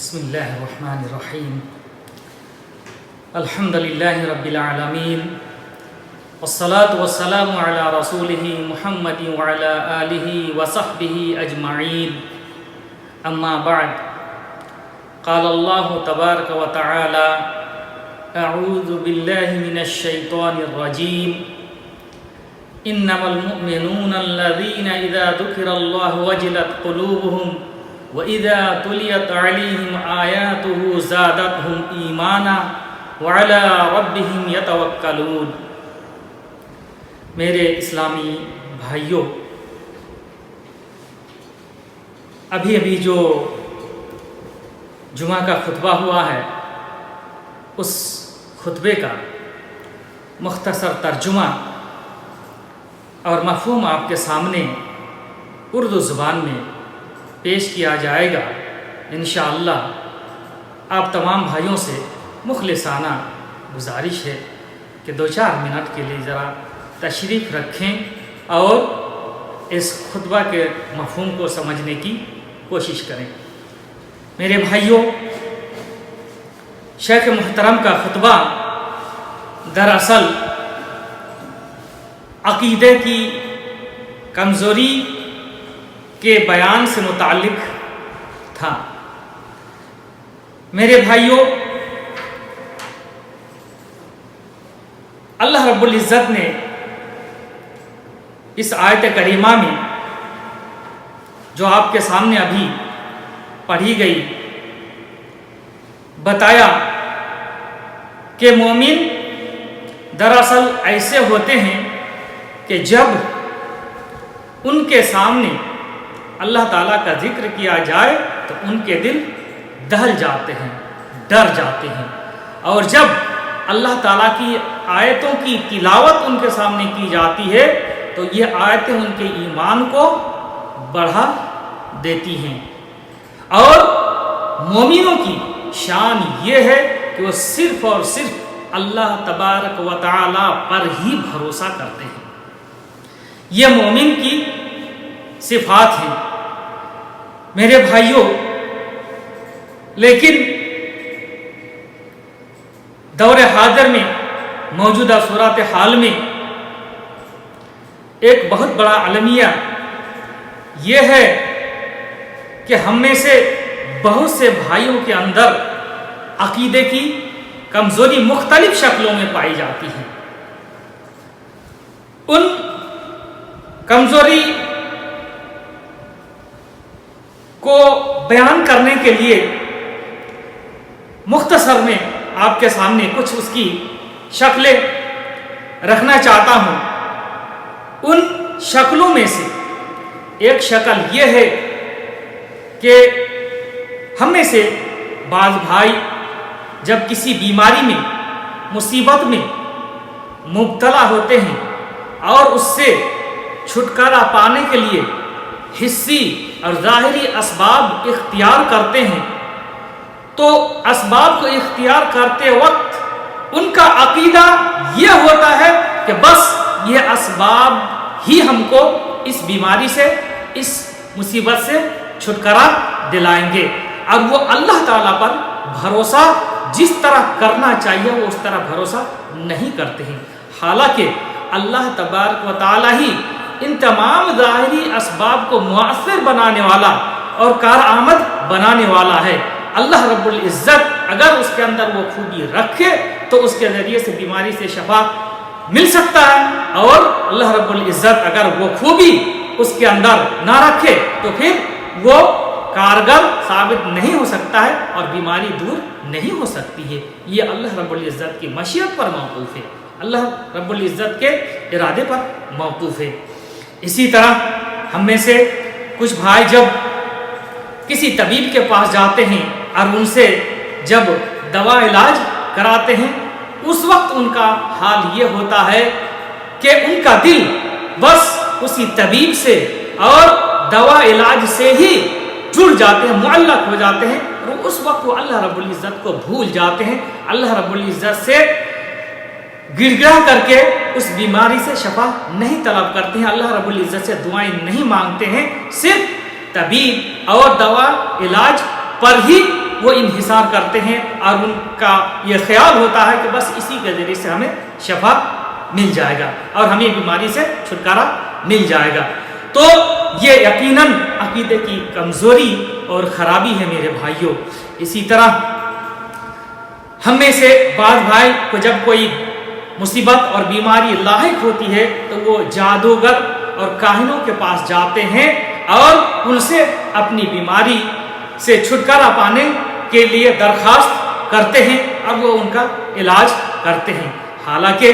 بسم الله الرحمن الرحيم الحمد لله رب العالمين والصلاة والسلام على رسوله محمد وعلى آله وصحبه أجمعين أما بعد قال الله تبارك وتعالى أعوذ بالله من الشيطان الرجيم إنما المؤمنون الذين إذا ذكر الله وجلت قلوبهم وَإِذَا تُلِيَتْ عَلَيْهِمْ آيَاتُهُ زَادَتْهُمْ إِيمَانًا وَعَلَى رَبِّهِمْ يَتَوَكَّلُونَ۔ میرے اسلامی بھائیوں، ابھی جو جمعہ کا خطبہ ہوا ہے، اس خطبے کا مختصر ترجمہ اور مفہوم آپ کے سامنے اردو زبان میں پیش کیا جائے گا۔ انشاءاللہ آپ تمام بھائیوں سے مخلصانہ گزارش ہے کہ 2-4 منٹ کے لیے ذرا تشریف رکھیں اور اس خطبہ کے مفہوم کو سمجھنے کی کوشش کریں۔ میرے بھائیوں، شیخ محترم کا خطبہ دراصل عقیدے کی کمزوری کے بیان سے متعلق تھا۔ میرے بھائیوں، اللہ رب العزت نے اس آیت کریمہ میں جو آپ کے سامنے ابھی پڑھی گئی بتایا کہ مومن دراصل ایسے ہوتے ہیں کہ جب ان کے سامنے اللہ تعالیٰ کا ذکر کیا جائے تو ان کے دل دہل جاتے ہیں، ڈر جاتے ہیں، اور جب اللہ تعالیٰ کی آیتوں کی تلاوت ان کے سامنے کی جاتی ہے تو یہ آیتیں ان کے ایمان کو بڑھا دیتی ہیں۔ اور مومنوں کی شان یہ ہے کہ وہ صرف اور صرف اللہ تبارک و تعالیٰ پر ہی بھروسہ کرتے ہیں۔ یہ مومن کی صفات ہیں۔ میرے بھائیوں، لیکن دور حاضر میں موجودہ صورتحال میں ایک بہت بڑا المیہ یہ ہے کہ ہم میں سے بہت سے بھائیوں کے اندر عقیدے کی کمزوری مختلف شکلوں میں پائی جاتی ہے۔ ان کمزوری کو بیان کرنے کے لیے مختصر میں آپ کے سامنے کچھ اس کی شکلیں رکھنا چاہتا ہوں۔ ان شکلوں میں سے ایک شکل یہ ہے کہ ہم میں سے بعض بھائی جب کسی بیماری میں، مصیبت میں مبتلا ہوتے ہیں اور اس سے چھٹکارا پانے کے لیے حسی اور ظاہری اسباب اختیار کرتے ہیں، تو اسباب کو اختیار کرتے وقت ان کا عقیدہ یہ ہوتا ہے کہ بس یہ اسباب ہی ہم کو اس بیماری سے، اس مصیبت سے چھٹکارا دلائیں گے، اور وہ اللہ تعالیٰ پر بھروسہ جس طرح کرنا چاہیے وہ اس طرح بھروسہ نہیں کرتے ہیں۔ حالانکہ اللہ تبارک و تعالیٰ ہی ان تمام ظاہری اسباب کو مؤثر بنانے والا اور کارآمد بنانے والا ہے۔ اللہ رب العزت اگر اس کے اندر وہ خوبی رکھے تو اس کے ذریعے سے بیماری سے شفا مل سکتا ہے، اور اللہ رب العزت اگر وہ خوبی اس کے اندر نہ رکھے تو پھر وہ کارگر ثابت نہیں ہو سکتا ہے اور بیماری دور نہیں ہو سکتی ہے۔ یہ اللہ رب العزت کی مشیت پر موقوف ہے، اللہ رب العزت کے ارادے پر موقوف ہے۔ اسی طرح ہم میں سے کچھ بھائی جب کسی طبیب کے پاس جاتے ہیں اور ان سے جب دوا علاج کراتے ہیں، اس وقت ان کا حال یہ ہوتا ہے کہ ان کا دل بس اسی طبیب سے اور دوا علاج سے ہی جڑ جاتے ہیں، معلق ہو جاتے ہیں، اور اس وقت وہ اللہ رب العزت کو بھول جاتے ہیں، اللہ رب العزت سے گڑ گڑا کر کے اس بیماری سے شفا نہیں طلب کرتے ہیں، اللہ رب العزت سے دعائیں نہیں مانگتے ہیں، صرف طبیب اور دوا علاج پر ہی وہ انحصار کرتے ہیں اور ان کا یہ خیال ہوتا ہے کہ بس اسی کے ذریعے سے ہمیں شفا مل جائے گا اور ہمیں بیماری سے چھٹکارا مل جائے گا۔ تو یہ یقیناً عقیدے کی کمزوری اور خرابی ہے میرے بھائیوں۔ اسی طرح ہم میں سے بعض بھائی کو جب کوئی مصیبت اور بیماری لاحق ہوتی ہے تو وہ جادوگر اور کاہنوں کے پاس جاتے ہیں اور ان سے اپنی بیماری سے چھٹکارا پانے کے لیے درخواست کرتے ہیں اور وہ ان کا علاج کرتے ہیں۔ حالانکہ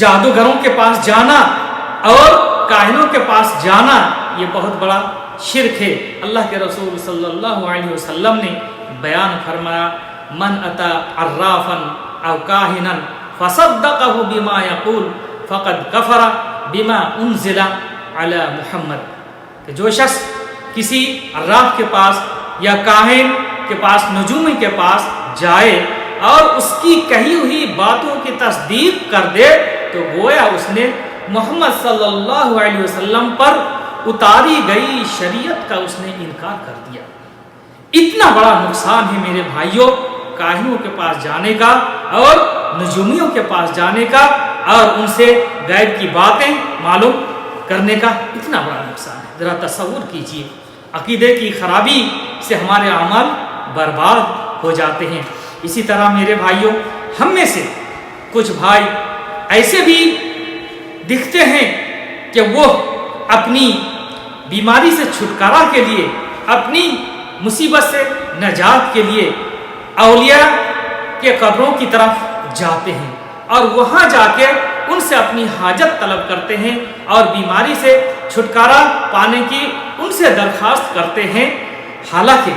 جادوگروں کے پاس جانا اور کاہنوں کے پاس جانا یہ بہت بڑا شرک ہے۔ اللہ کے رسول صلی اللہ علیہ وسلم نے بیان فرمایا، من اتا عرافا او کاہنا فصدقہ بما یقول فقد کفر بما انزل علی محمد، کہ جو شخص کسی عراف کے پاس یا کاہن کے پاس، نجومی کے پاس جائے اور اس کی کہی ہوئی باتوں کی تصدیق کر دے تو گویا اس نے محمد صلی اللہ علیہ وسلم پر اتاری گئی شریعت کا اس نے انکار کر دیا۔ اتنا بڑا نقصان ہے میرے بھائیوں کاہنوں کے پاس جانے کا اور نجومیوں کے پاس جانے کا اور ان سے غیب کی باتیں معلوم کرنے کا، اتنا بڑا نقصان ہے۔ ذرا تصور کیجئے، عقیدے کی خرابی سے ہمارے اعمال برباد ہو جاتے ہیں۔ اسی طرح میرے بھائیوں ہم میں سے کچھ بھائی ایسے بھی دکھتے ہیں کہ وہ اپنی بیماری سے چھٹکارا کے لیے، اپنی مصیبت سے نجات کے لیے اولیاء کے قبروں کی طرف جاتے ہیں اور وہاں جا کے ان سے اپنی حاجت طلب کرتے ہیں اور بیماری سے چھٹکارا پانے کی ان سے درخواست کرتے ہیں۔ حالانکہ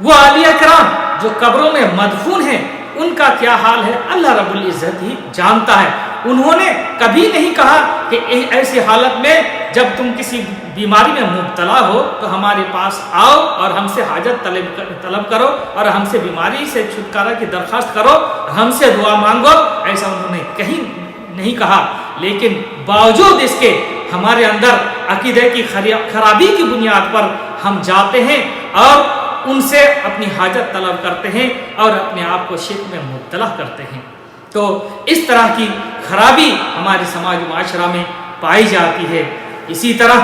وہ اولیاء کرام جو قبروں میں مدفون ہیں ان کا کیا حال ہے اللہ رب العزت ہی جانتا ہے۔ انہوں نے کبھی نہیں کہا کہ ایسی حالت میں جب تم کسی بیماری میں مبتلا ہو تو ہمارے پاس آؤ اور ہم سے حاجت طلب کرو اور ہم سے بیماری سے چھٹکارا کی درخواست کرو، ہم سے دعا مانگو، ایسا انہوں نے کہیں نہیں کہا۔ لیکن باوجود اس کے ہمارے اندر عقیدے کی خرابی کی بنیاد پر ہم جاتے ہیں اور ان سے اپنی حاجت طلب کرتے ہیں اور اپنے آپ کو شرک میں مبتلا کرتے ہیں۔ تو اس طرح کی خرابی ہمارے سماج و معاشرہ میں پائی جاتی ہے۔ اسی طرح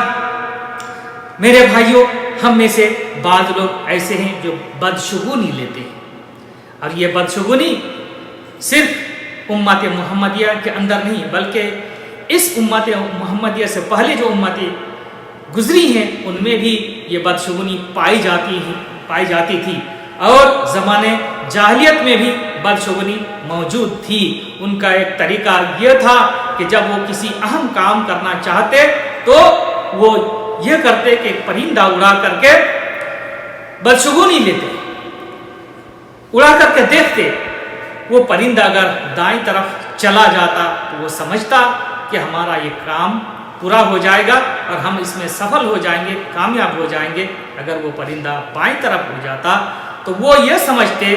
میرے بھائیوں ہم میں سے بعض لوگ ایسے ہیں جو بدشگونی لیتے ہیں، اور یہ بدشگونی صرف امت محمدیہ کے اندر نہیں بلکہ اس امت محمدیہ سے پہلے جو امتیں گزری ہیں ان میں بھی یہ بدشگونی پائی جاتی تھی، اور زمانے جاہلیت میں بھی بدشگونی موجود تھی۔ ان کا ایک طریقہ یہ تھا کہ جب وہ کسی اہم کام کرنا چاہتے تو وہ یہ کرتے کہ ایک پرندہ اڑا کر کے بدشگونی لیتے، اڑا کر کے دیکھتے، وہ پرندہ اگر دائیں طرف چلا جاتا تو وہ سمجھتا کہ ہمارا یہ کام پورا ہو جائے گا اور ہم اس میں سفل ہو جائیں گے، کامیاب ہو جائیں گے۔ اگر وہ پرندہ بائیں طرف ہو جاتا تو وہ یہ سمجھتے،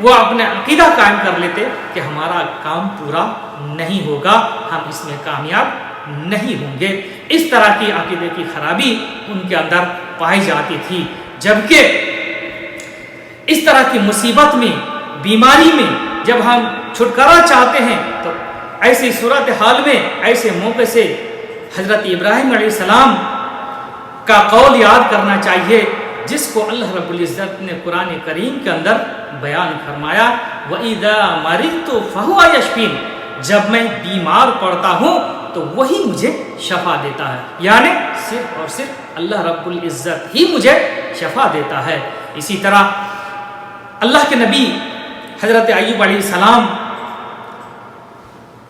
وہ اپنے عقیدہ قائم کر لیتے کہ ہمارا کام پورا نہیں ہوگا، ہم اس میں کامیاب نہیں ہوں گے۔ اس طرح کی عقیدے کی خرابی ان کے اندر پائی جاتی تھی۔ جبکہ اس طرح کی مصیبت میں، بیماری میں جب ہم چھٹکارا چاہتے ہیں تو ایسی صورتحال میں، ایسے موقع سے حضرت ابراہیم علیہ السلام کا قول یاد کرنا چاہیے جس کو اللہ رب العزت نے قرآن کریم کے اندر بیان فرمایا، وَإِذَا مَرِضْتُ فَهُوَ يَشْفِينِ، جب میں بیمار پڑتا ہوں تو وہی مجھے شفا دیتا ہے، یعنی صرف اور صرف اللہ رب العزت ہی مجھے شفا دیتا ہے۔ اسی طرح اللہ کے نبی حضرت ایوب علیہ السلام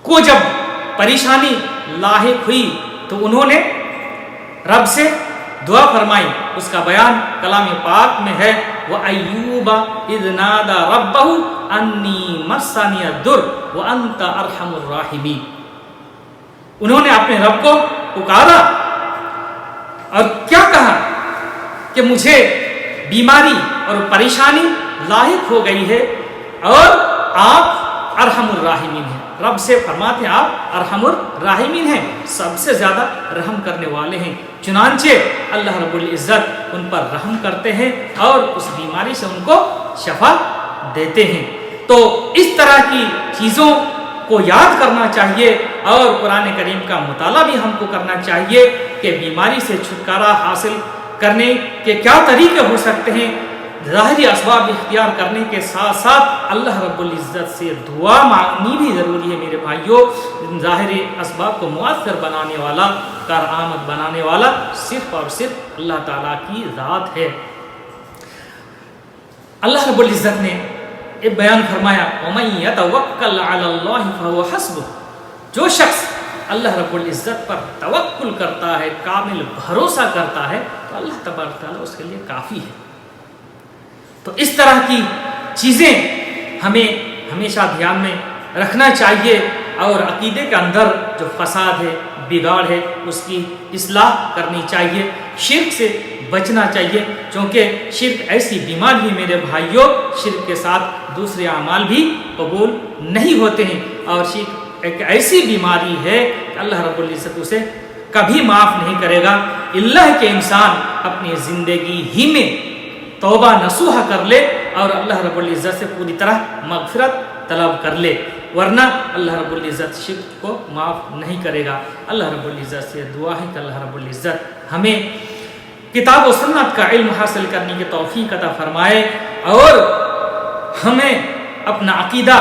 کو جب پریشانی لاحق ہوئی تو انہوں نے رب سے دعا فرمائی۔ اس کا بیان کلام پاک میں ہے، وَأَيُّوبَ إِذْ نَادَى رَبَّهُ أَنِّي مَسَّنِيَ الضُّرُّ وَأَنْتَ أَرْحَمُ الرَّاحِمِينَ، انہوں نے اپنے رب کو پکارا اور کیا کہا کہ مجھے بیماری اور پریشانی لاحق ہو گئی ہے اور آپ ارحم الراحمین ہیں، رب سے فرماتے ہیں آپ ارحم الراحمین ہیں، سب سے زیادہ رحم کرنے والے ہیں، چنانچہ اللہ رب العزت ان پر رحم کرتے ہیں اور اس بیماری سے ان کو شفا دیتے ہیں۔ تو اس طرح کی چیزوں کو یاد کرنا چاہیے اور قرآن کریم کا مطالعہ بھی ہم کو کرنا چاہیے کہ بیماری سے چھٹکارا حاصل کرنے کے کیا طریقے ہو سکتے ہیں۔ ظاہری اسباب اختیار کرنے کے ساتھ ساتھ اللہ رب العزت سے دعا مانگنی بھی ضروری ہے میرے بھائیوں۔ ظاہری اسباب کو مؤثر بنانے والا، کارآمد بنانے والا صرف اور صرف اللہ تعالیٰ کی ذات ہے۔ اللہ رب العزت نے یہ بیان فرمایا وَمَن يَتَوَكَّلْ عَلَى اللَّهِ فَهُوَ حَسْبُهُ، جو شخص اللہ رب العزت پر توکل کرتا ہے، کامل بھروسہ کرتا ہے، تو اللہ تبارک تعالیٰ اس کے لیے کافی ہے۔ تو اس طرح کی چیزیں ہمیں ہمیشہ دھیان میں رکھنا چاہیے اور عقیدے کے اندر جو فساد ہے، بگاڑ ہے، اس کی اصلاح کرنی چاہیے، شرک سے بچنا چاہیے، چونکہ شرک ایسی بیماری ہے میرے بھائیوں، شرک کے ساتھ دوسرے اعمال بھی قبول نہیں ہوتے ہیں، اور شرک ایک ایسی بیماری ہے کہ اللہ رب العزت اسے کبھی معاف نہیں کرے گا، اللہ کہ انسان اپنی زندگی ہی میں توبہ نصوح کر لے اور اللہ رب العزت سے پوری طرح مغفرت طلب کر لے، ورنہ اللہ رب العزت شرک کو معاف نہیں کرے گا۔ اللہ رب العزت سے دعا ہے کہ اللہ رب العزت ہمیں کتاب و سنت کا علم حاصل کرنے کی توفیق عطا فرمائے اور ہمیں اپنا عقیدہ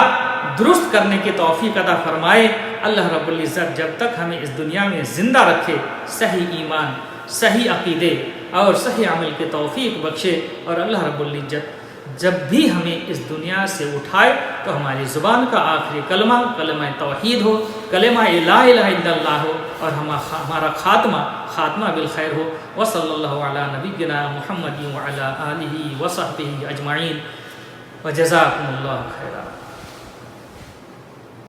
درست کرنے کی توفیق عطا فرمائے۔ اللہ رب العزت جب تک ہمیں اس دنیا میں زندہ رکھے، صحیح ایمان، صحیح عقیدے اور صحیح عمل کی توفیق بخشے، اور اللہ رب العزت جب بھی ہمیں اس دنیا سے اٹھائے تو ہماری زبان کا آخری کلمہ کلمہ توحید ہو، کلمہ لا الہ الا اللہ ہو، اور ہمارا خاتمہ بالخیر ہو۔ وصلی اللہ علی نبینا محمد وعلی آلہ وصحبہ اجمعین، وجزاکم اللہ خیرا۔